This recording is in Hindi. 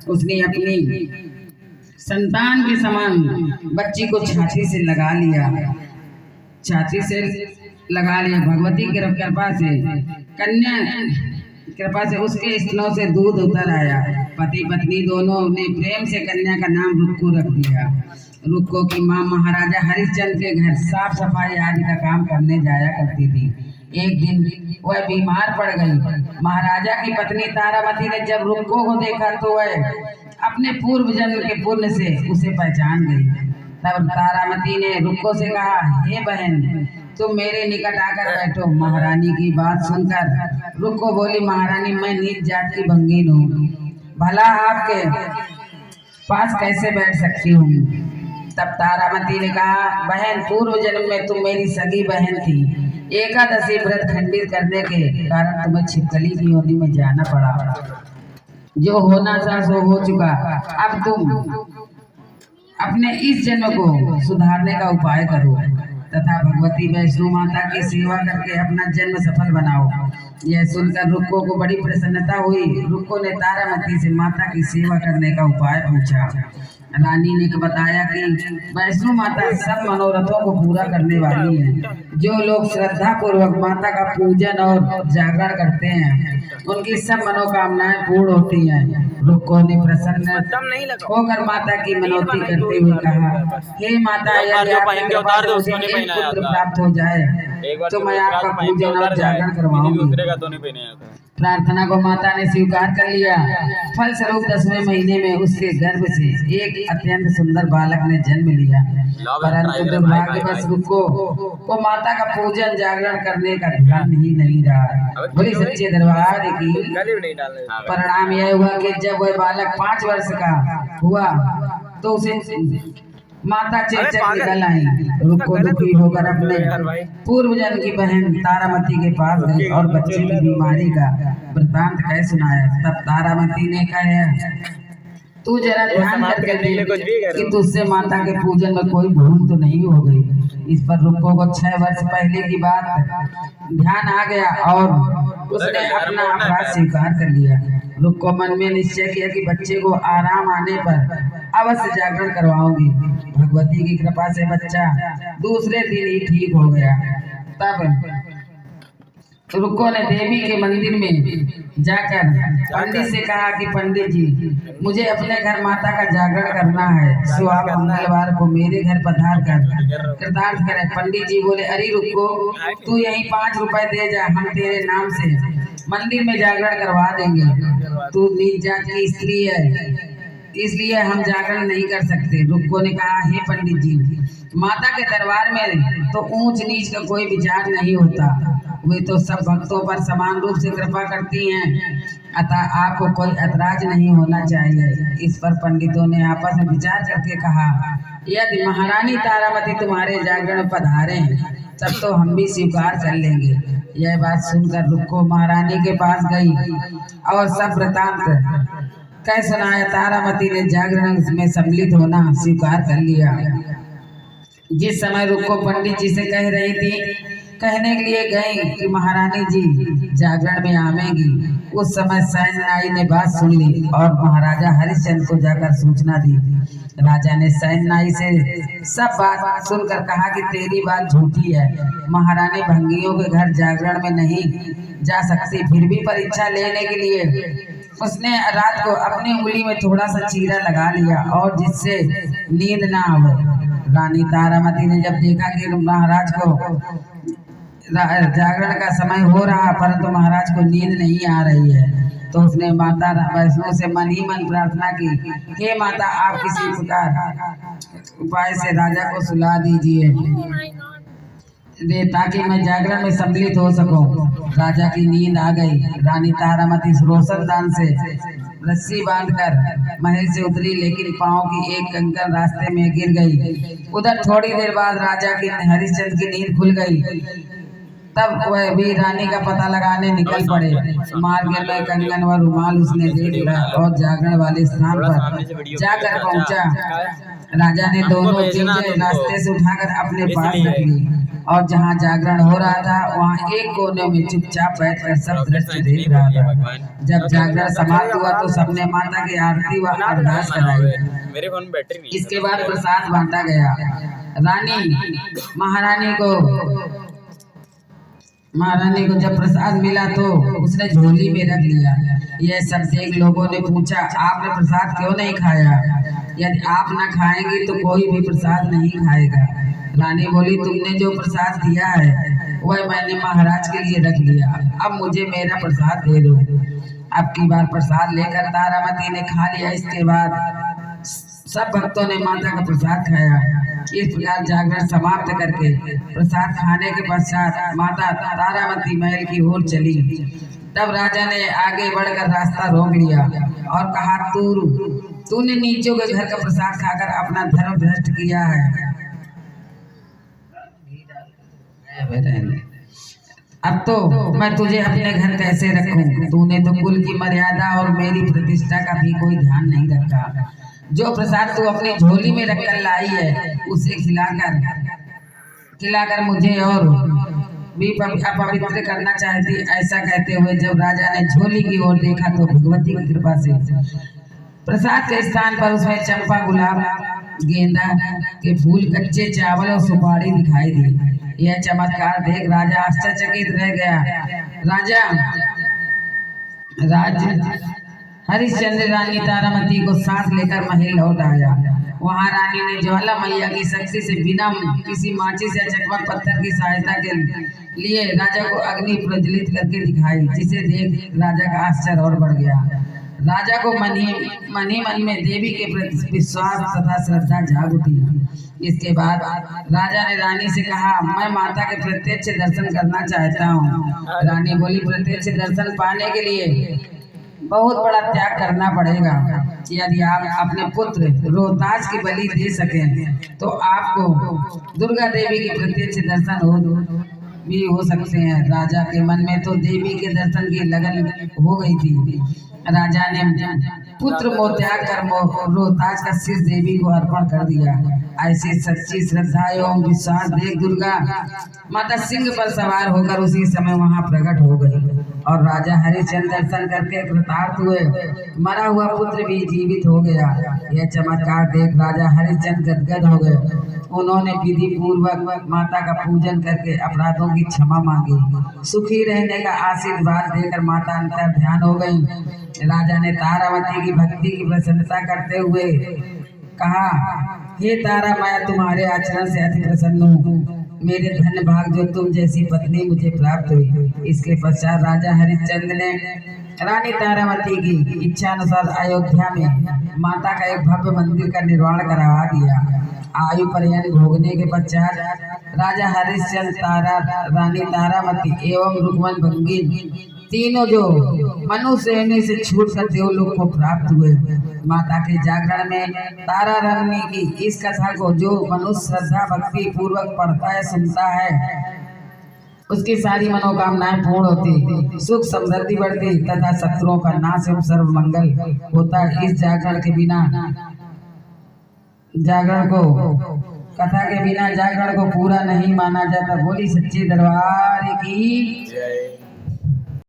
उसने अपनी संतान के समान बच्ची को छाती से लगा लिया, छाती से लगा लिया। भगवती की कृपा से, कन्या कृपा से उसके स्तनों से दूध उतर आया। पति पत्नी दोनों ने प्रेम से कन्या का नाम रुक्को रख दिया। रुक्को की माँ महाराजा हरिश्चंद्र के घर साफ सफाई आदि का काम करने जाया करती थी। एक दिन वह बीमार पड़ गई। महाराजा की पत्नी तारामती ने जब रुक्को को देखा तो वह अपने पूर्व जन्म के पुण्य से उसे पहचान गई। तब तारामती ने रुक्को से कहा, हे बहन, तुम मेरे निकट आकर बैठो। महारानी की बात सुनकर रुक्को बोली, महारानी, मैं नीच जात की भंगीन हूँ, भला आपके पास कैसे बैठ सकती हूँ। तब तारामती ने कहा, बहन, पूर्व जन्म में तुम मेरी सगी बहन थी। एकादशी व्रत खंडित करने के कारण तुम्हें छिपकली की योनि में जाना पड़ा। जो होना था सो हो चुका। अब तुम अपने इस जन्म को सुधारने का उपाय करो तथा भगवती वैष्णो माता की सेवा करके अपना जन्म सफल बनाओ। यह सुनकर रुक्को को बड़ी प्रसन्नता हुई। रुक्को ने तारामती से माता की सेवा करने का उपाय पूछा। रानी ने बताया कि वैष्णो माता सब मनोरथों को पूरा करने वाली है। जो लोग श्रद्धा पूर्वक माता का पूजन और जागरण करते हैं उनकी सब मनोकामनाएं पूर्ण होती हैं। रुक्को ने प्रसन्न होकर माता की मनौती करते हुए कहा, हे माता, यदि आपकी कृपा से मुझे एक पुत्र प्राप्त हो जाए तो मैं आपका पूजन और जागरण करवाऊंगी। प्रार्थना को माता ने स्वीकार कर लिया। फलस्वरूप 10वें महीने में उसके गर्भ से एक अत्यंत सुंदर बालक ने जन्म लिया। परंतु दुर्भाग्यवश रुक्को को माता का पूजन जागरण करने का ध्यान ही नहीं रहा। बोली सच्चे दरबार की। परिणाम यह हुआ कि जब वह बालक 5 वर्ष का हुआ तो उसे माता चेचक निकल आई। रुक्को दुखी होकर अपने पूर्व जन्म की बहन तारामती के पास गई और बच्चे की बीमारी का वृत्तांत कह सुनाया। तब तारामती ने कहा, तू जरा ध्यान करके देख कि तुझसे माता के पूजन में कोई भूल तो नहीं हो गई। इस पर रुक्को को 6 वर्ष पहले की बात ध्यान आ गया और उसने अपना अपराध स्वीकार कर लिया। रुक्को मन में निश्चय किया कि बच्चे को आराम आने पर अवश्य जागरण करवाऊंगी। भगवती की कृपा से बच्चा दूसरे दिन ही ठीक हो गया। तब रुक्को ने देवी के मंदिर में जाकर पंडित से कहा कि पंडित जी, मुझे अपने घर माता का जागरण करना है, सो आप मंगलवार को मेरे घर पधार कर कृतार्थ करें। पंडित जी बोले, अरे रुक्को, तू यहीं 5 रुपए दे जा, हम तेरे नाम से मंदिर में जागरण करवा देंगे। तू नीच जात की स्त्री है, इसलिए हम जागरण नहीं कर सकते। रुक्को ने कहा, हे पंडित जी, माता के दरबार में तो ऊंच नीच का कोई विचार नहीं होता, वे तो सब भक्तों पर समान रूप से कृपा करती हैं, अतः आपको कोई ऐतराज नहीं होना चाहिए। इस पर पंडितों ने आपस में विचार करके कहा, यदि महारानी तारामती तुम्हारे जागरण में पधारे तब तो हम भी स्वीकार कर लेंगे। यह बात सुनकर रुक्को महारानी के पास गई और सब वृतांत कह सुनाया। तारामती ने जागरण में सम्मिलित होना स्वीकार कर लिया। जिस समय रुक्को पंडित जी से कह रही थी, कहने के लिए गई कि महारानी जी जागरण में आवेंगी, उस समय सैन्यनाई ने बात सुन ली और महाराजा हरिश्चंद्र को जाकर सूचना दी। राजा ने सैन्यनाई से सब बात सुनकर कहा कि तेरी बात झूठी है, महारानी भंगियों के घर जागरण में नहीं जा सकती। फिर भी परीक्षा लेने के लिए उसने रात को अपनी उंगली में थोड़ा सा चीरा लगा लिया और जिससे नींद ना आवे। रानी तारामती ने जब देखा कि महाराज को जागरण का समय हो रहा परंतु महाराज को नींद नहीं आ रही है, तो उसने माता वैष्णो से मन ही मन प्रार्थना की, हे माता, आप किसी प्रकार उपाय से राजा को सुला दीजिए ताकि मैं जागरण में सम्मिलित हो सकूं। राजा की नींद आ गई। रानी तारामती रोशनदान से रस्सी बांधकर महल से उतरी, लेकिन पांव की एक कंकड़ रास्ते में गिर गई। उधर थोड़ी देर बाद राजा की हरिश्चंद्र की नींद खुल गई। तब वह भी रानी का पता लगाने निकल पड़े। मार्ग में कंगन व रुमाल उसने देख लिया और जागरण वाले स्थान पर जाकर पहुंचा। राजा ने दोनों चीजें रास्ते से उठाकर अपने पास रख ली और जहाँ जागरण हो रहा था वहाँ एक कोने में चुपचाप बैठकर सब दृश्य देख रहा था। जब जागरण समाप्त हुआ तो सबने माता की आरती व अरदास कराई। इसके बाद प्रसाद बांटा गया। रानी महारानी को जब प्रसाद मिला तो उसने झोली में रख लिया। यह सब देख लोगों ने पूछा, आपने प्रसाद क्यों नहीं खाया? यदि आप न खाएंगी तो कोई भी प्रसाद नहीं खाएगा। रानी बोली, तुमने जो प्रसाद दिया है वह मैंने महाराज के लिए रख लिया, अब मुझे मेरा प्रसाद दे दो। अब की बार प्रसाद लेकर तारामती ने खा लिया। इसके बाद सब भक्तों ने माता का प्रसाद खाया। इस प्रकार जागरण समाप्त करके प्रसाद खाने के पश्चात माता तारामती महल की ओर चली। तब राजा ने आगे बढ़कर रास्ता रोक लिया और कहा, तूने नीचों के घर का प्रसाद खाकर अपना धर्म भ्रष्ट किया है। अब तो मैं तुझे अपने घर कैसे रखूं? तूने तो कुल की मर्यादा और मेरी प्रतिष्ठा का भी कोई ध्यान नहीं रखा। जो प्रसाद तू अपनी झोली में रखकर लाई है उसे खिलाकर मुझे और भी अपवित्र करना चाहती। ऐसा कहते हुए जब राजा ने झोली की ओर देखा तो भगवती की कृपा से प्रसाद के स्थान पर उसमें चंपा, गुलाब, गेंदा के फूल, कच्चे चावल और सुपारी दिखाई दी। यह चमत्कार देख राजा आश्चर्यचकित रह गया। हरिश्चंद्र रानी तारामती को साथ लेकर महल लौट आया। वहां रानी ने ज्वाला मैया की शक्ति से बिना किसी माचिस या चकमक पत्थर की सहायता के लिए राजा को अग्नि प्रज्वलित करके दिखाई, जिसे देख राजा का आश्चर्य और बढ़ गया। राजा को मन ही मन में देवी के प्रति विश्वास तथा श्रद्धा जाग उठी। इसके बाद राजा ने रानी से कहा, मैं माता के प्रत्यक्ष दर्शन करना चाहता हूँ। रानी बोली, प्रत्यक्ष दर्शन पाने के लिए बहुत बड़ा त्याग करना पड़ेगा। यदि आप अपने पुत्र रोहतास की बलि दे सकें तो आपको दुर्गा देवी के प्रत्यक्ष दर्शन भी हो सकते हैं। राजा के मन में तो देवी के दर्शन की लगन हो गई थी। राजा ने पुत्र मोह त्याग कर रोहतास का सिर देवी को अर्पण कर दिया। ऐसी सच्ची श्रद्धा एवं विश्वास देख दुर्गा माता सिंह पर सवार होकर उसी समय वहां प्रकट हो गई और राजा हरिश्चंद्र दर्शन करके कृतार्थ हुए। मरा हुआ पुत्र भी जीवित हो गया। यह चमत्कार देख राजा हरिश्चंद्र गदगद हो गए। उन्होंने विधि पूर्वक माता का पूजन करके अपराधों की क्षमा मांगी। सुखी रहने का आशीर्वाद देकर माता अंतर ध्यान हो गई। राजा ने तारामती की भक्ति की प्रशंसा करते हुए कहा, हे तारा, मैं तुम्हारे आचरण से अति प्रसन्न हूँ। मेरे धन्य भाग जो तुम जैसी पत्नी मुझे प्राप्त हुई। इसके पश्चात राजा हरिश्चंद्र ने रानी तारामती की इच्छा अनुसार अयोध्या में माता का एक भव्य मंदिर का निर्माण करवा दिया। आयु पर्यंत भोगने के पश्चात राजा हरिश्चंद्र रानी तारामती एवं रुक्मन भंगिन तीनों जो मनुष्य से छूटकर देवलोक को प्राप्त हुए। माता के जागरण में तारा रानी की इस कथा को जो मनुष्य श्रद्धा भक्ति पूर्वक पढ़ता है, सुनता है, उसकी सारी मनोकामनाएं पूर्ण होती, सुख समृद्धि बढ़ती तथा शत्रुओं का नाश एवं सर्व मंगल होता है। इस कथा के बिना जागरण को पूरा नहीं माना जाता। बोली सच्चे दरबार की जय।